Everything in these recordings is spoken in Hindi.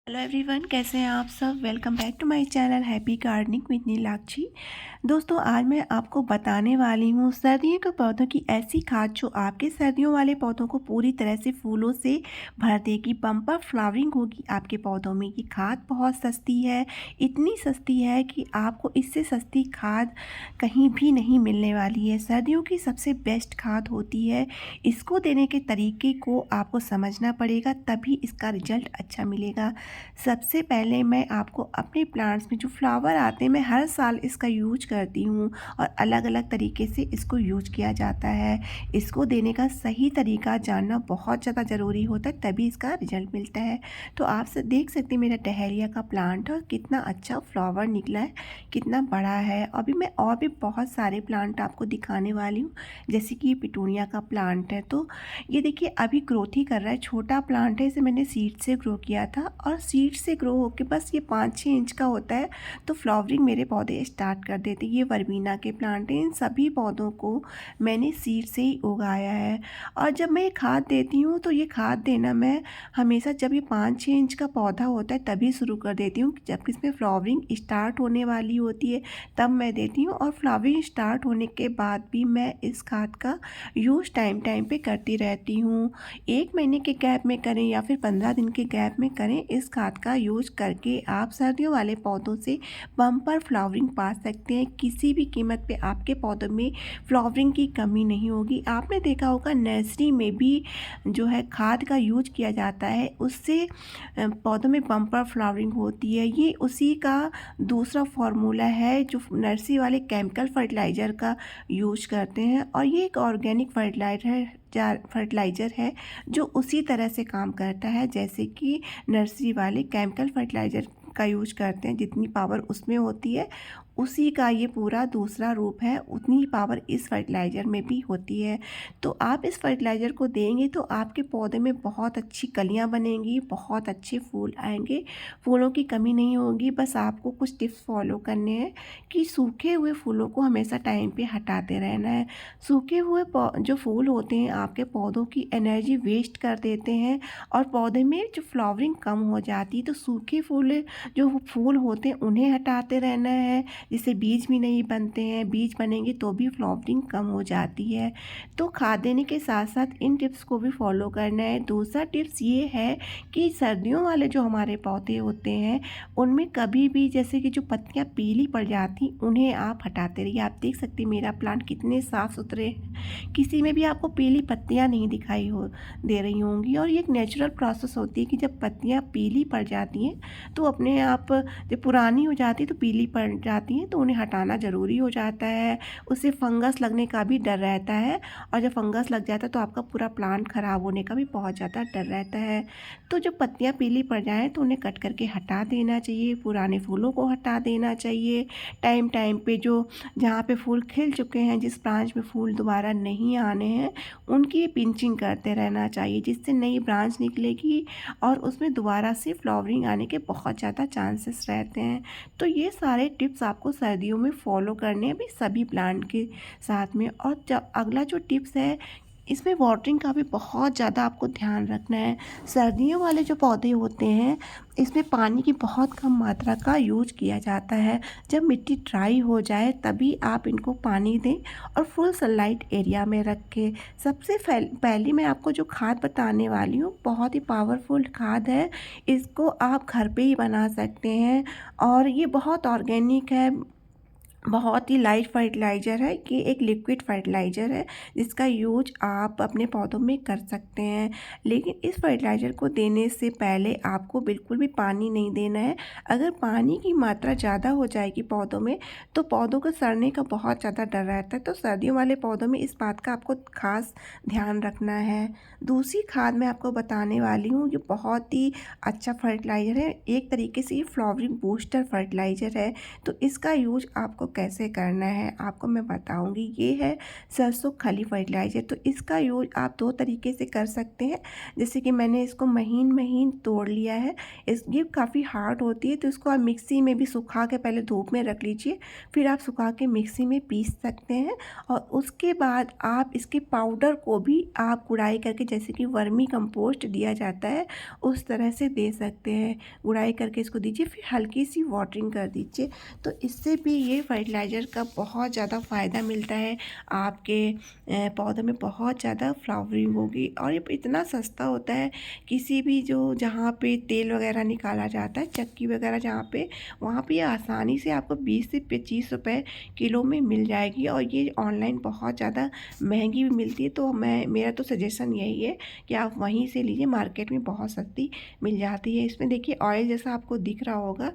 हेलो एवरीवन, कैसे हैं आप सब। Welcome back to my channel happy gardening with Neelakshi. दोस्तों, आज मैं आपको बताने वाली हूँ सर्दियों के पौधों की ऐसी खाद जो आपके सर्दियों वाले पौधों को पूरी तरह से फूलों से भर देगी। बम्पर फ्लावरिंग होगी आपके पौधों में। ये खाद बहुत सस्ती है, इतनी सस्ती है कि आपको इससे सस्ती खाद कहीं भी नहीं मिलने वाली है। सर्दियों की सबसे बेस्ट खाद होती है। इसको देने के तरीके को आपको समझना पड़ेगा, तभी इसका रिजल्ट अच्छा मिलेगा। सबसे पहले मैं आपको अपने प्लांट्स में जो फ्लावर आते हैं, मैं हर साल इसका यूज करती हूँ और अलग अलग तरीके से इसको यूज किया जाता है। इसको देने का सही तरीका जानना बहुत ज़्यादा ज़रूरी होता है, तभी इसका रिजल्ट मिलता है। तो आप देख सकते हैं मेरा डहेलिया का प्लांट और कितना अच्छा फ्लावर निकला है, कितना बड़ा है। अभी मैं और भी बहुत सारे प्लांट आपको दिखाने वाली हूँ, जैसे कि पिटूनिया का प्लांट है। तो ये देखिए अभी ग्रोथ ही कर रहा है, छोटा प्लांट है। इसे मैंने सीड से ग्रो किया था और सीड से ग्रो होकर बस ये 5-6 इंच का होता है तो फ्लावरिंग मेरे पौधे स्टार्ट कर देते। ये वर्बीना के प्लांट हैं। इन सभी पौधों को मैंने सीड से ही उगाया है। और जब मैं ये खाद देती हूँ तो ये खाद देना मैं हमेशा जब ये 5-6 इंच का पौधा होता है तभी शुरू कर देती हूँ। जब इसमें फ्लावरिंग स्टार्ट होने वाली होती है तब मैं देती हूँ, और फ्लावरिंग स्टार्ट होने के बाद भी मैं इस खाद का यूज़ टाइम टाइम पे करती रहती हूँ। 1 महीने के गैप में करें या फिर 15 दिन के गैप में करें, इस खाद का यूज करके आप सर्दियों वाले पौधों से बम्पर फ्लावरिंग पा सकते हैं। किसी भी कीमत पे आपके पौधों में फ्लावरिंग की कमी नहीं होगी। आपने देखा होगा नर्सरी में भी जो है खाद का यूज किया जाता है, उससे पौधों में बम्पर फ्लावरिंग होती है। ये उसी का दूसरा फार्मूला है जो नर्सरी वाले केमिकल फर्टिलाइज़र का यूज करते हैं, और ये एक ऑर्गेनिक फर्टिलाइज़र है जो उसी तरह से काम करता है जैसे कि नर्सरी वाले केमिकल फर्टिलाइज़र का यूज करते हैं। जितनी पावर उसमें होती है उसी का ये पूरा दूसरा रूप है, उतनी ही पावर इस फर्टिलाइज़र में भी होती है। तो आप इस फर्टिलाइज़र को देंगे तो आपके पौधे में बहुत अच्छी कलियां बनेंगी, बहुत अच्छे फूल आएंगे, फूलों की कमी नहीं होगी। बस आपको कुछ टिप्स फॉलो करने हैं कि सूखे हुए फूलों को हमेशा टाइम पे हटाते रहना है। सूखे हुए जो फूल होते हैं आपके पौधों की एनर्जी वेस्ट कर देते हैं और पौधे में जो फ्लावरिंग कम हो जाती है। तो सूखे फूल जो फूल होते हैं उन्हें हटाते रहना है, जिससे बीज भी नहीं बनते हैं। बीज बनेंगे तो भी फ्लावरिंग कम हो जाती है। तो खाद देने के साथ साथ इन टिप्स को भी फॉलो करना है। दूसरा टिप्स ये है कि सर्दियों वाले जो हमारे पौधे होते हैं उनमें कभी भी जैसे कि जो पत्तियां पीली पड़ जाती उन्हें आप हटाते रहिए। आप देख सकते हैं मेरा प्लांट कितने साफ़ सुथरे हैं, किसी में भी आपको पीली पत्तियां नहीं दिखाई हो दे रही होंगी। और ये एक नेचुरल प्रोसेस होती है कि जब पत्तियां पीली पड़ जाती हैं तो अपने आप जब पुरानी हो जाती है तो पीली पड़ जाती हैं तो उन्हें हटाना ज़रूरी हो जाता है। उससे फंगस लगने का भी डर रहता है, और जब फंगस लग जाता है तो आपका पूरा प्लांट ख़राब होने का भी बहुत ज़्यादा डर रहता है। तो जब पत्तियाँ पीली पड़ जाएँ तो उन्हें कट करके हटा देना चाहिए, पुराने फूलों को हटा देना चाहिए। टाइम टाइम पे जो जहाँ पे फूल खिल चुके हैं, जिस ब्रांच में फूल दोबारा नहीं आने हैं, उनकी पिंचिंग करते रहना चाहिए, जिससे नई ब्रांच निकलेगी और उसमें दोबारा से फ्लावरिंग आने के बहुत ज़्यादा चांसेस रहते हैं। तो ये सारे टिप्स आपको सर्दियों में फॉलो करने हैं भी सभी प्लांट के साथ में। और अगला जो टिप्स है, इसमें वाटरिंग का भी बहुत ज़्यादा आपको ध्यान रखना है। सर्दियों वाले जो पौधे होते हैं इसमें पानी की बहुत कम मात्रा का यूज किया जाता है। जब मिट्टी ड्राई हो जाए तभी आप इनको पानी दें और फुल सनलाइट एरिया में रखें। सबसे पहले मैं आपको जो खाद बताने वाली हूँ बहुत ही पावरफुल खाद है। इसको आप घर पे ही बना सकते हैं और ये बहुत ऑर्गेनिक है, बहुत ही लाइट फर्टिलाइज़र है। ये एक लिक्विड फर्टिलाइज़र है जिसका यूज आप अपने पौधों में कर सकते हैं। लेकिन इस फर्टिलाइज़र को देने से पहले आपको बिल्कुल भी पानी नहीं देना है। अगर पानी की मात्रा ज़्यादा हो जाएगी पौधों में तो पौधों को सड़ने का बहुत ज़्यादा डर रहता है। तो सर्दियों वाले पौधों में इस बात का आपको खास ध्यान रखना है। दूसरी खाद मैं आपको बताने वाली हूँ, ये बहुत ही अच्छा फर्टिलाइज़र है। एक तरीके से ये फ्लावरिंग बूस्टर फर्टिलाइज़र है। तो इसका यूज आपको कैसे करना है आपको मैं बताऊंगी। ये है सरसों खली फर्टिलाइज़र। तो इसका यूज आप दो तरीके से कर सकते हैं। जैसे कि मैंने इसको महीन महीन तोड़ लिया है। ये काफ़ी हार्ड होती है, तो इसको आप मिक्सी में भी सुखा के पहले धूप में रख लीजिए, फिर आप सुखा के मिक्सी में पीस सकते हैं। और उसके बाद आप इसके पाउडर को भी आप गुड़ाई करके, जैसे कि वर्मी कंपोस्ट दिया जाता है उस तरह से दे सकते हैं। गुड़ाई करके इसको दीजिए, फिर हल्की सी वाटरिंग कर दीजिए। तो इससे भी ये फर्टिलाइज़र का बहुत ज़्यादा फ़ायदा मिलता है। आपके पौधों में बहुत ज़्यादा फ्लावरिंग होगी, और ये इतना सस्ता होता है। किसी भी जो जहाँ पे तेल वगैरह निकाला जाता है, चक्की वगैरह जहाँ पे, वहाँ पे ये आसानी से आपको 20 से 25 रुपए किलो में मिल जाएगी। और ये ऑनलाइन बहुत ज़्यादा महंगी भी मिलती है। तो मेरा तो सजेशन यही है कि आप वहीं से लीजिए, मार्केट में बहुत सस्ती मिल जाती है। इसमें देखिए ऑयल जैसा आपको दिख रहा होगा,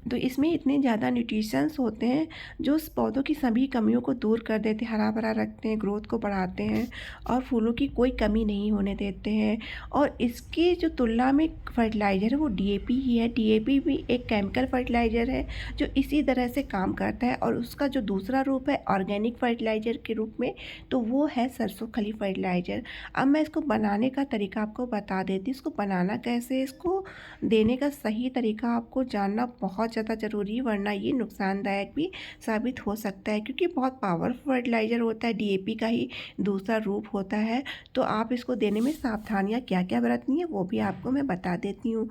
तो इसमें इतने ज़्यादा न्यूट्रिशंस होते हैं जो उस पौधों की सभी कमियों को दूर कर देते हैं, हरा भरा रखते हैं, ग्रोथ को बढ़ाते हैं, और फूलों की कोई कमी नहीं होने देते हैं। और इसकी जो तुलना में फर्टिलाइज़र है वो डीएपी ही है। डीएपी भी एक केमिकल फर्टिलाइज़र है जो इसी तरह से काम करता है। और उसका जो दूसरा रूप है ऑर्गेनिक फर्टिलाइज़र के रूप में, तो वो है सरसों खली फर्टिलाइज़र। अब मैं इसको बनाने का तरीका आपको बता देती हूँ। इसको बनाना कैसे, इसको देने का सही तरीका आपको जानना बहुत ज़्यादा ज़रूरी है, वरना ये नुकसानदायक भी साबित हो सकता है, क्योंकि बहुत पावरफुल फर्टिलाइज़र होता है, डीएपी का ही दूसरा रूप होता है। तो आप इसको देने में सावधानियाँ क्या क्या बरतनी है वो भी आपको मैं बता देती हूँ।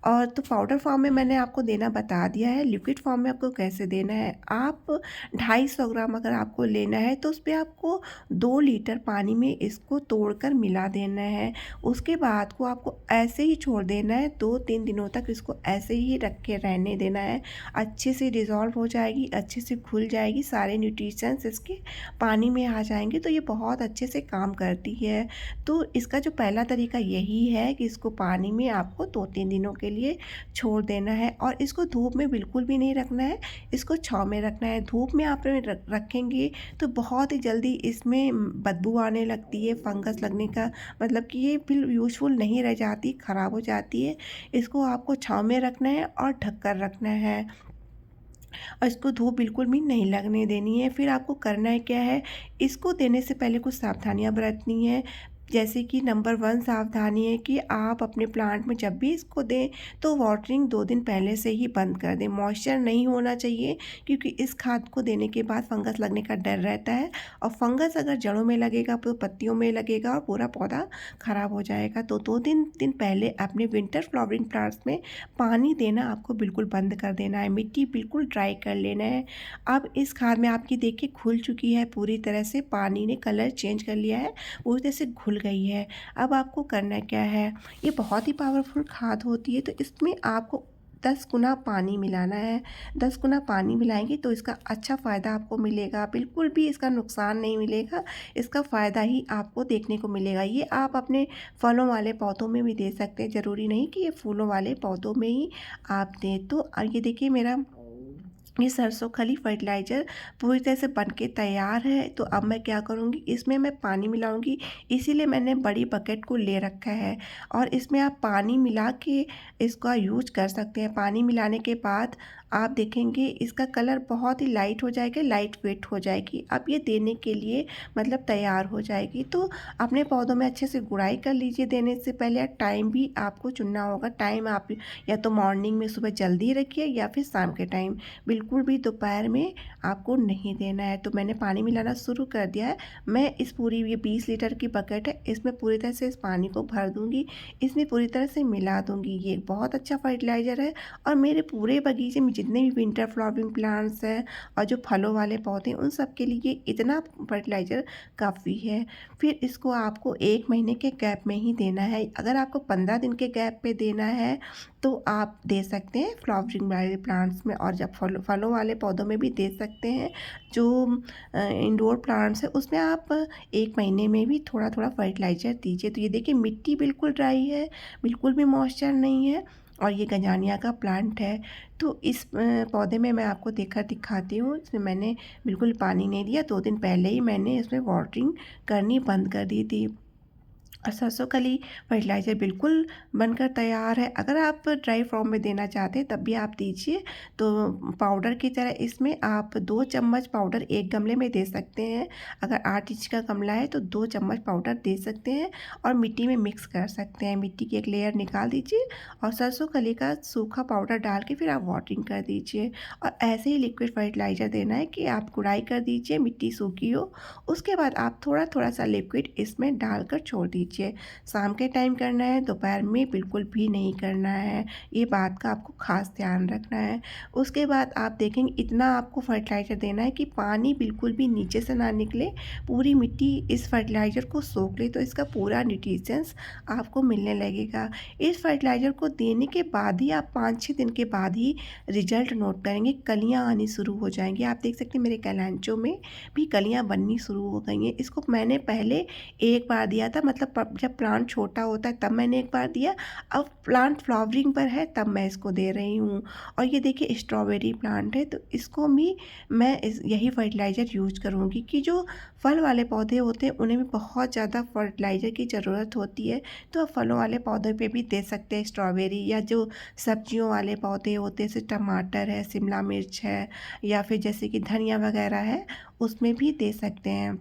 और तो पाउडर फॉर्म में मैंने आपको देना बता दिया है। लिक्विड फॉर्म में आपको कैसे देना है, आप 250 ग्राम अगर आपको लेना है तो उस पर आपको 2 लीटर पानी में इसको तोड़कर मिला देना है। उसके बाद को आपको ऐसे ही छोड़ देना है, 2-3 दिनों तक इसको ऐसे ही रख के रहने देना है। अच्छे से डिज़ोल्व हो जाएगी, अच्छे से घुल जाएगी, सारे न्यूट्रिशंस इसके पानी में आ जाएंगे, तो ये बहुत अच्छे से काम करती है। तो इसका जो पहला तरीका यही है कि इसको पानी में आपको 2-3 दिनों के लिए छोड़ देना है। और इसको धूप में बिल्कुल भी नहीं रखना है, इसको छाँव में रखना है। धूप में आप रखेंगे तो बहुत ही जल्दी इसमें बदबू आने लगती है, फंगस लगने का मतलब कि ये फिर यूज़फुल नहीं रह जाती, ख़राब हो जाती है। इसको आपको छाँव में रखना है और ढक कर रखना है, और इसको धूप बिल्कुल भी नहीं लगने देनी है। फिर आपको करना है क्या है, इसको देने से पहले कुछ सावधानियाँ बरतनी है। जैसे कि नंबर 1 सावधानी है कि आप अपने प्लांट में जब भी इसको दें तो वाटरिंग 2 दिन पहले से ही बंद कर दें। मॉइस्चर नहीं होना चाहिए, क्योंकि इस खाद को देने के बाद फंगस लगने का डर रहता है, और फंगस अगर जड़ों में लगेगा तो पत्तियों में लगेगा और पूरा पौधा ख़राब हो जाएगा। तो 2-3 दिन पहले अपने विंटर फ्लावरिंग प्लांट्स में पानी देना आपको बिल्कुल बंद कर देना है, मिट्टी बिल्कुल ड्राई कर लेना है। अब इस खाद में आपकी देखिए खुल चुकी है पूरी तरह से, पानी ने कलर चेंज कर लिया है, पूरी तरह से घुल गई है। अब आपको करना क्या है, ये बहुत ही पावरफुल खाद होती है, तो इसमें आपको 10 गुना पानी मिलाना है। 10 गुना पानी मिलाएंगे तो इसका अच्छा फ़ायदा आपको मिलेगा, बिल्कुल भी इसका नुकसान नहीं मिलेगा, इसका फ़ायदा ही आपको देखने को मिलेगा। ये आप अपने फलों वाले पौधों में भी दे सकते हैं, ज़रूरी नहीं कि ये फूलों वाले पौधों में ही आप दें। तो ये देखिए मेरा ये सरसों खली फर्टिलाइज़र पूरी तरह से बन के तैयार है। तो अब मैं क्या करूँगी, इसमें मैं पानी मिलाऊँगी, इसीलिए मैंने बड़ी बकेट को ले रखा है। और इसमें आप पानी मिला के इसका यूज कर सकते हैं। पानी मिलाने के बाद आप देखेंगे इसका कलर बहुत ही लाइट हो जाएगा, लाइट वेट हो जाएगी। अब ये देने के लिए मतलब तैयार हो जाएगी। तो अपने पौधों में अच्छे से गुड़ाई कर लीजिए देने से पहले। टाइम भी आपको चुनना होगा, टाइम आप या तो मॉर्निंग में सुबह जल्दी रखिए या फिर शाम के टाइम, बिल्कुल भी दोपहर में आपको नहीं देना है। तो मैंने पानी मिलाना शुरू कर दिया है। मैं इस पूरी ये 20 लीटर की बकेट है, इसमें पूरी तरह से इस पानी को भर दूँगी, इसमें पूरी तरह से मिला दूँगी। ये बहुत अच्छा फर्टिलाइज़र है, और मेरे पूरे बगीचे में जितने भी विंटर फ्लावरिंग प्लांट्स हैं और जो फलों वाले पौधे हैं, उन सब के लिए इतना फर्टिलाइज़र काफ़ी है। फिर इसको आपको 1 महीने के गैप में ही देना है। अगर आपको 15 दिन के गैप पे देना है तो आप दे सकते हैं फ्लावरिंग वाले प्लांट्स में, और जब फलों वाले पौधों में भी दे सकते हैं। जो इंडोर प्लांट्स है उसमें आप 1 महीने में भी थोड़ा थोड़ा फर्टिलाइज़र दीजिए। तो ये देखिए मिट्टी बिल्कुल ड्राई है, बिल्कुल भी मॉइस्चर नहीं है, और ये गजानिया का प्लांट है। तो इस पौधे में मैं आपको देकर दिखाती हूँ। इसमें मैंने बिल्कुल पानी नहीं दिया, 2 दिन पहले ही मैंने इसमें वाटरिंग करनी बंद कर दी थी। और सरसों कली फर्टिलाइज़र बिल्कुल बनकर तैयार है। अगर आप ड्राई फॉर्म में देना चाहते हैं तब भी आप दीजिए। तो पाउडर की तरह इसमें आप 2 चम्मच पाउडर एक गमले में दे सकते हैं। अगर 8 इंच का गमला है तो 2 चम्मच पाउडर दे सकते हैं और मिट्टी में मिक्स कर सकते हैं। मिट्टी की एक लेयर निकाल दीजिए और सरसों कली का सूखा पाउडर डाल के फिर आप वाटरिंग कर दीजिए। और ऐसे ही लिक्विड फर्टिलाइज़र देना है कि आप गुड़ाई कर दीजिए, मिट्टी सूखी हो। उसके बाद आप थोड़ा-थोड़ा सा लिक्विड इसमें डालकर छोड़ दीजिए। शाम के टाइम करना है, दोपहर में बिल्कुल भी नहीं करना है। ये बात का आपको ख़ास ध्यान रखना है। उसके बाद आप देखेंगे इतना आपको फर्टिलाइज़र देना है कि पानी बिल्कुल भी नीचे से ना निकले, पूरी मिट्टी इस फर्टिलाइज़र को सोख ले, तो इसका पूरा न्यूट्रिशंस आपको मिलने लगेगा। इस फर्टिलाइज़र को देने के बाद ही आप 5-6 दिन के बाद ही रिज़ल्ट नोट करेंगे, कलियाँ आनी शुरू हो जाएँगी। आप देख सकते हैं मेरे कैलेंचो में भी कलियाँ बननी शुरू हो गई हैं। इसको मैंने पहले एक बार दिया था, मतलब जब प्लांट छोटा होता है तब मैंने एक बार दिया। अब प्लांट फ्लावरिंग पर है तब मैं इसको दे रही हूँ। और ये देखिए स्ट्रॉबेरी प्लांट है तो इसको भी मैं यही फर्टिलाइज़र यूज़ करूँगी कि जो फल वाले पौधे होते हैं उन्हें भी बहुत ज़्यादा फर्टिलाइज़र की ज़रूरत होती है। तो आप फलों वाले पौधे पे भी दे सकते हैं स्ट्रॉबेरी, या जो सब्जियों वाले पौधे होते हैं जैसे टमाटर है, शिमला मिर्च है, या फिर जैसे कि धनिया वगैरह है, उसमें भी दे सकते हैं।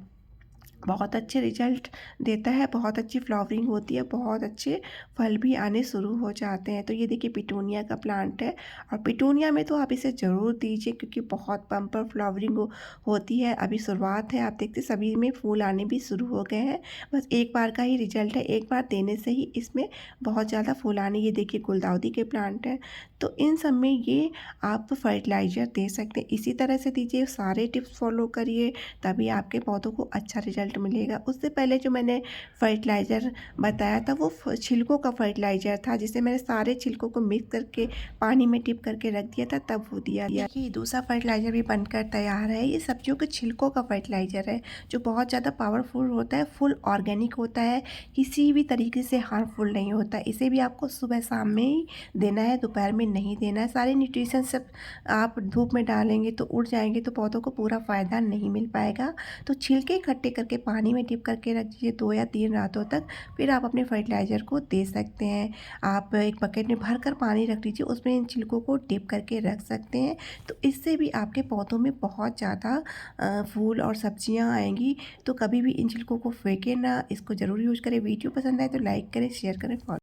बहुत अच्छे रिजल्ट देता है, बहुत अच्छी फ्लावरिंग होती है, बहुत अच्छे फल भी आने शुरू हो जाते हैं। तो ये देखिए पिटूनिया का प्लांट है और पिटूनिया में तो आप इसे ज़रूर दीजिए क्योंकि बहुत बम्पर फ्लावरिंग होती है। अभी शुरुआत है, आप देखते सभी में फूल आने भी शुरू हो गए हैं। बस एक बार का ही रिजल्ट है, एक बार देने से ही इसमें बहुत ज़्यादा फूल आने। ये देखिए गुलदाउदी के प्लांट हैं, तो इन सब में ये आप फर्टिलाइज़र दे सकते हैं। इसी तरह से दीजिए, सारे टिप्स फॉलो करिए, तभी आपके पौधों को अच्छा रिजल्ट मिलेगा। उससे पहले जो मैंने फर्टिलाइज़र बताया था वो छिलकों का फर्टिलाइज़र था, जिसे मैंने सारे छिलकों को मिक्स करके पानी में डिप करके रख दिया था, तब वो दिया। देखिए दूसरा फर्टिलाइज़र भी बनकर तैयार है। ये सब्जियों के छिलकों का फर्टिलाइज़र है जो बहुत ज़्यादा पावरफुल होता है, फुल ऑर्गेनिक होता है, किसी भी तरीके से हार्मफुल नहीं होता। इसे भी आपको सुबह शाम में ही देना है, दोपहर में नहीं देना है। सारे न्यूट्रिशन सब आप धूप में डालेंगे तो उड़ जाएंगे, तो पौधों को पूरा फ़ायदा नहीं मिल पाएगा। तो छिलके इकट्ठे करके पानी में डिप करके रख दीजिए 2 या 3 रातों तक, फिर आप अपने फर्टिलाइज़र को दे सकते हैं। आप एक बकेट में भर कर पानी रख दीजिए, उसमें इन छिलकों को डिप करके रख सकते हैं। तो इससे भी आपके पौधों में बहुत ज़्यादा फूल और सब्जियां आएँगी। तो कभी भी इन छिलकों को फेंकें ना, इसको ज़रूर यूज़ करें। वीडियो पसंद आए तो लाइक करें, शेयर करें, फॉलो